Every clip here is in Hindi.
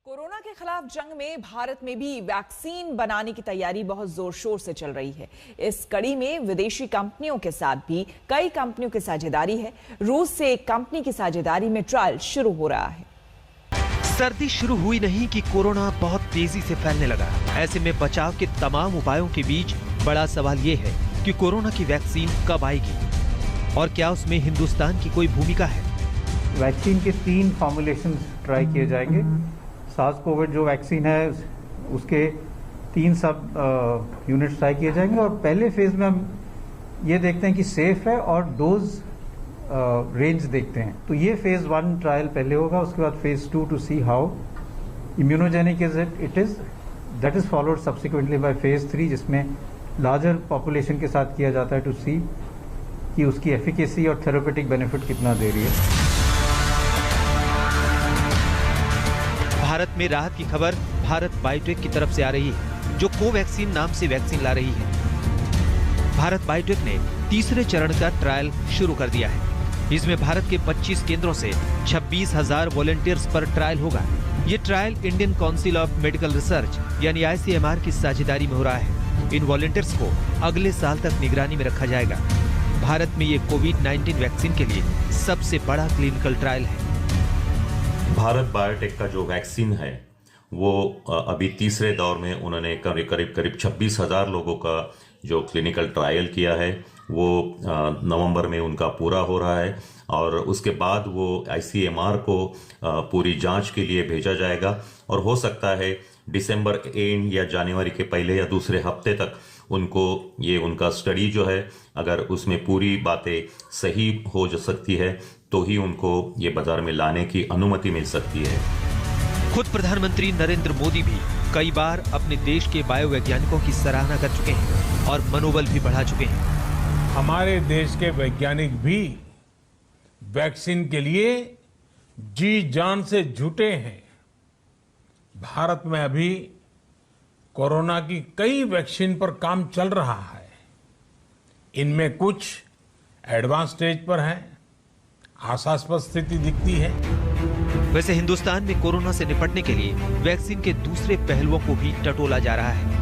कोरोना के खिलाफ जंग में भारत में भी वैक्सीन बनाने की तैयारी बहुत जोर शोर से चल रही है। इस कड़ी में विदेशी कंपनियों के साथ भी कई कंपनियों की साझेदारी है। रूस से एक कंपनी की साझेदारी में ट्रायल शुरू हो रहा है। सर्दी शुरू हुई नहीं कि कोरोना बहुत तेजी से फैलने लगा। ऐसे में बचाव के तमाम उपायों के बीच बड़ा सवाल ये है कि कोरोना की वैक्सीन कब आएगी और क्या उसमें हिंदुस्तान की कोई भूमिका है। वैक्सीन के 3 फॉर्मुलेशन ट्राई किए जाएंगे। सार्स कोविड जो वैक्सीन है उसके 3 सब यूनिट्स ट्राई किए जाएंगे और पहले फेज में हम ये देखते हैं कि सेफ है और डोज रेंज देखते हैं। तो ये फेज 1 ट्रायल पहले होगा, उसके बाद phase 2 to see how immunogenic it is, that is followed subsequently by phase 3 जिसमें लार्जर पॉपुलेशन के साथ किया जाता है टू सी कि उसकी एफिकेसी और थेरेपेटिक बेनिफिट कितना दे रही है। भारत में राहत की खबर भारत बायोटेक की तरफ से आ रही है, जो कोवैक्सीन नाम से वैक्सीन ला रही है। भारत बायोटेक ने तीसरे चरण का ट्रायल शुरू कर दिया है। इसमें भारत के 25 केंद्रों से 26,000 वॉलंटियर्स पर ट्रायल होगा। ये trial Indian council of medical research यानी ICMR की साझेदारी में हो रहा है। इन वॉलंटियर्स को अगले साल तक निगरानी में रखा जाएगा। भारत में ये कोविड-19 वैक्सीन के लिए सबसे बड़ा क्लिनिकल ट्रायल है। भारत बायोटेक का जो वैक्सीन है वो अभी तीसरे दौर में उन्होंने करीब 26,000 लोगों का जो क्लिनिकल ट्रायल किया है वो नवंबर में उनका पूरा हो रहा है और उसके बाद वो ICMR को पूरी जांच के लिए भेजा जाएगा और हो सकता है दिसंबर एंड या जनवरी के पहले या दूसरे हफ्ते तक उनको ये उनका स्टडी जो है अगर उसमें पूरी बातें सही हो सकती है तो ही उनको ये बाजार में लाने की अनुमति मिल सकती है। खुद प्रधानमंत्री नरेंद्र मोदी भी कई बार अपने देश के बायोवैज्ञानिकों की सराहना कर चुके हैं और मनोबल भी बढ़ा चुके हैं। हमारे देश के वैज्ञानिक भी वैक्सीन के लिए जी जान से जुटे हैं। भारत में अभी कोरोना की कई वैक्सीन पर काम चल रहा है। इनमें कुछ एडवांस स्टेज पर है, आशास्पद स्थिति दिखती है। वैसे हिंदुस्तान में कोरोना से निपटने के लिए वैक्सीन के दूसरे पहलुओं को भी टटोला जा रहा है।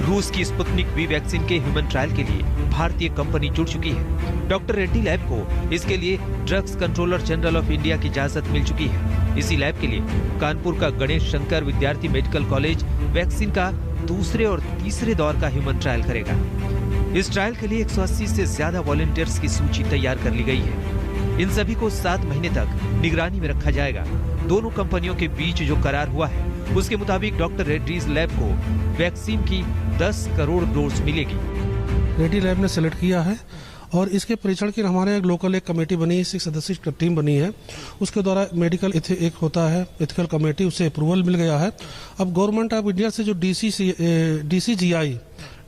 रूस की स्पुतनिक वी वैक्सीन के ह्यूमन ट्रायल के लिए भारतीय कंपनी जुड़ चुकी है। डॉक्टर रेड्डी लैब को इसके लिए drugs controller general of India की इजाजत मिल चुकी है। इसी लैब के लिए कानपुर का गणेश शंकर विद्यार्थी मेडिकल कॉलेज वैक्सीन का दूसरे और तीसरे दौर का ह्यूमन ट्रायल करेगा। इस ट्रायल के लिए 180 से ज्यादा वॉलंटियर्स की सूची तैयार कर ली गई है। इन सभी को 7 महीने तक निगरानी में रखा जाएगा। दोनों कंपनियों के बीच जो करार हुआ है उसके मुताबिक डॉक्टर रेड्डीज लैब को वैक्सीन की 10 करोड़ डोज मिलेगी। रेड्डी लैब ने सिलेक्ट किया है और इसके परीक्षण की हमारे एक लोकल एक कमेटी बनी है, 6 सदस्यीय टीम बनी है। उसके द्वारा मेडिकल एक होता है एथिकल कमेटी, उसे अप्रूवल मिल गया है। अब गवर्नमेंट ऑफ इंडिया से जो DCGI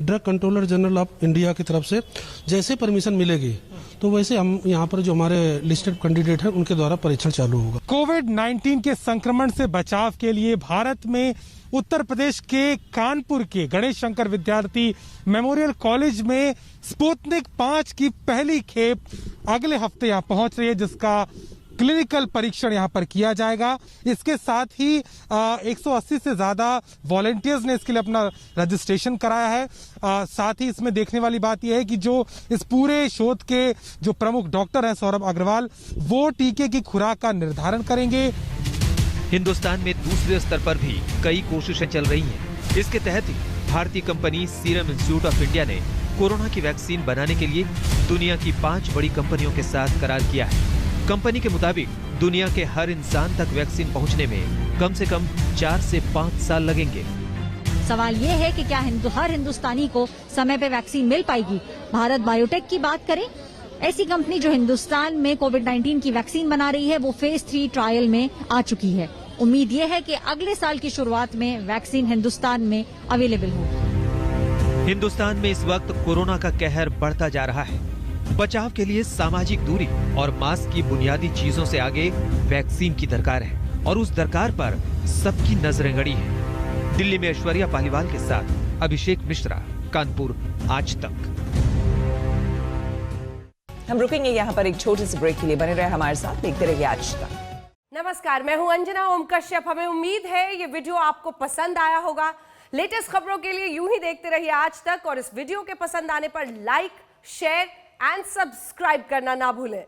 drug controller general of India की तरफ से जैसे परमिशन मिलेगी तो वैसे हम यहाँ पर जो हमारे लिस्टेड कैंडिडेट हैं उनके द्वारा परीक्षण चालू होगा। कोविड-19 के संक्रमण से बचाव के लिए भारत में उत्तर प्रदेश के कानपुर के गणेश शंकर विद्यार्थी मेमोरियल कॉलेज में स्पुतनिक 5 की पहली खेप अगले हफ्ते यहाँ पहुंच रही है, जिसका क्लिनिकल परीक्षण यहाँ पर किया जाएगा। इसके साथ ही 180 से ज्यादा वॉलंटियर्स ने इसके लिए अपना रजिस्ट्रेशन कराया है। साथ ही इसमें देखने वाली बात यह है कि जो इस पूरे शोध के जो प्रमुख डॉक्टर हैं सौरभ अग्रवाल, वो टीके की खुराक का निर्धारण करेंगे। हिंदुस्तान में दूसरे स्तर पर भी कई कोशिशें चल रही हैं। इसके तहत ही भारतीय company serum institute of India ने कोरोना की वैक्सीन बनाने के लिए दुनिया की 5 बड़ी कंपनियों के साथ करार किया है। कंपनी के मुताबिक दुनिया के हर इंसान तक वैक्सीन पहुंचने में कम से कम 4 से 5 साल लगेंगे। सवाल ये है कि क्या हर हिंदुस्तानी को समय पे वैक्सीन मिल पाएगी। भारत बायोटेक की बात करें, ऐसी कंपनी जो हिंदुस्तान में कोविड-19 की वैक्सीन बना रही है वो फेज 3 ट्रायल में आ चुकी है। उम्मीद ये है कि अगले साल की शुरुआत में वैक्सीन हिंदुस्तान में अवेलेबल हो। हिंदुस्तान में इस वक्त कोरोना का कहर बढ़ता जा रहा है। बचाव के लिए सामाजिक दूरी और मास्क की बुनियादी चीजों से आगे वैक्सीन की दरकार है और उस दरकार पर सबकी नजरें गड़ी है। दिल्ली में ऐश्वर्या पालीवाल के साथ अभिषेक मिश्रा, कानपुर, आज तक। हम रुकेंगे यहाँ पर एक छोटे से ब्रेक के लिए। बने रहे हमारे साथ, देखते रहिए आज तक। नमस्कार, मैं हूं अंजना ओम कश्यप। हमें उम्मीद है ये वीडियो आपको पसंद आया होगा। लेटेस्ट खबरों के लिए यूं ही देखते रहिए आज तक, और इस वीडियो के पसंद आने पर लाइक, शेयर एंड सब्सक्राइब करना ना भूलें।